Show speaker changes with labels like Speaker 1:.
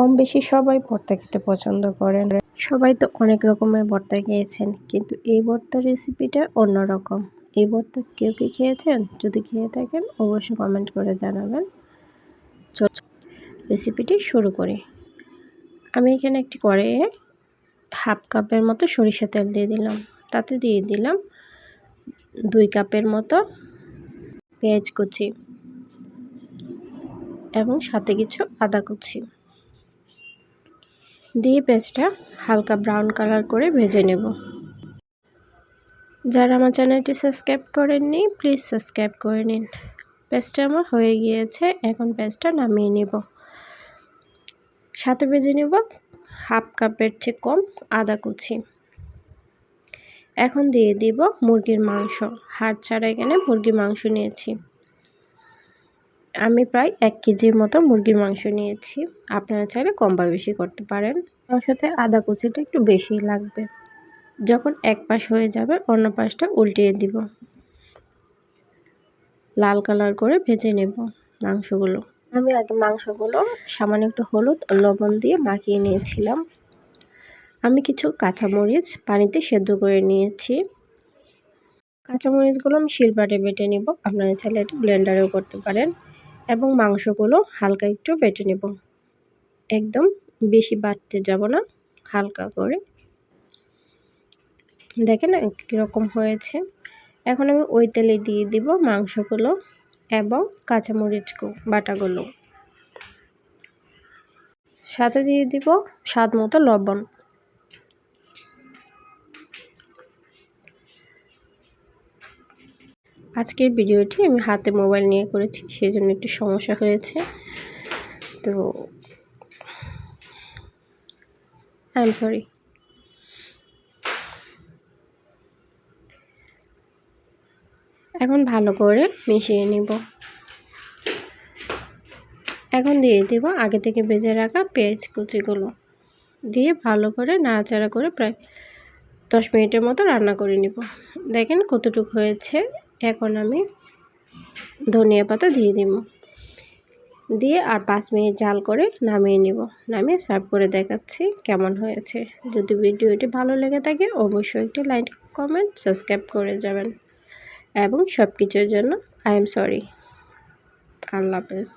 Speaker 1: কম বেশি সবাই ভর্তা খেতে পছন্দ করেন। সবাই তো অনেক রকমের ভর্তা খেয়েছেন, কিন্তু এই ভর্তার রেসিপিটা অন্যরকম। এই ভর্তা কেউ কি খেয়েছেন? যদি খেয়ে থাকেন অবশ্যই কমেন্ট করে জানাবেন। রেসিপিটি শুরু করি। আমি এখানে একটি কড়াইয়ে 1/2 কাপের মতো সরিষা তেল দিয়ে দিলাম। তাতে দিয়ে দিলাম 2 কাপের মতো পেঁয়াজ কুচি এবং সাথে কিছু আদা কুচি দিয়ে পেঁয়াজটা হালকা ব্রাউন কালার করে ভেজে নেব। যারা আমার চ্যানেলটি সাবস্ক্রাইব করেননি প্লিজ সাবস্ক্রাইব করে নিন। পেঁয়াজটা আমার হয়ে গিয়েছে, এখন পেঁয়াজটা নামিয়ে নেব। সাথে ভেজে নেব 1/2 কাপের চেয়ে কম আদা কুচি। এখন দিয়ে দিব মুরগির মাংস, হাড় ছাড়া এখানে মুরগির মাংস নিয়েছি। আমি প্রায় 1 কেজির মতো মুরগির মাংস নিয়েছি, আপনারা চাইলে কম বা বেশি করতে পারেন। তার সাথে আদা কুচিটা একটু বেশি লাগবে। যখন এক পাশ হয়ে যাবে অন্য পাশটা উল্টিয়ে দিব। লাল কালার করে ভেজে নেব মাংসগুলো। আমি আগে মাংসগুলো সামান্য একটু হলুদ ও লবণ দিয়ে মাখিয়ে নিয়েছিলাম। আমি কিছু কাঁচামরিচ পানিতে সেদ্ধ করে নিয়েছি। কাঁচামরিচগুলো আমি শিলপাটে বেটে নেব, আপনারা চাইলে এটা ব্লেন্ডারেও করতে পারেন। এবং মাংসগুলো হালকা একটু বেটে নেব, একদম বেশি বাটতে যাব না, হালকা করে। দেখেন কীরকম হয়েছে। এখন আমি ওই তেলে দিয়ে দিব মাংসগুলো এবং কাঁচামরিচ বাটাগুলো, সাথে দিয়ে দিব স্বাদ মতো লবণ। আজকের ভিডিওটি আমি হাতে মোবাইল নিয়ে করেছি, সেজন্য একটু সমস্যা হয়েছে, তো আই এম সরি। এখন ভালো করে মিশিয়ে নিব। এখন দিয়ে দেব আগে থেকে ভেজে রাখা পেঁয়াজ কুচিগুলো, দিয়ে ভালো করে নাড়াচাড়া করে প্রায় 10 মিনিটের মতো রান্না করে নিব। দেখেন কতটুকু হয়েছে। এখন আমি ধনিয়া পাতা দিয়ে দিব, দিয়ে আর 5 মিনিট জাল করে নামিয়ে নিব। নামিয়ে সার্ভ করে দেখাচ্ছি কেমন হয়েছে। যদি ভিডিওটি ভালো লেগে থাকে অবশ্যই একটি লাইক, কমেন্ট, সাবস্ক্রাইব করে যাবেন। এবং সব কিছুর জন্য আই এম সরি। আল্লাহ হাফেজ।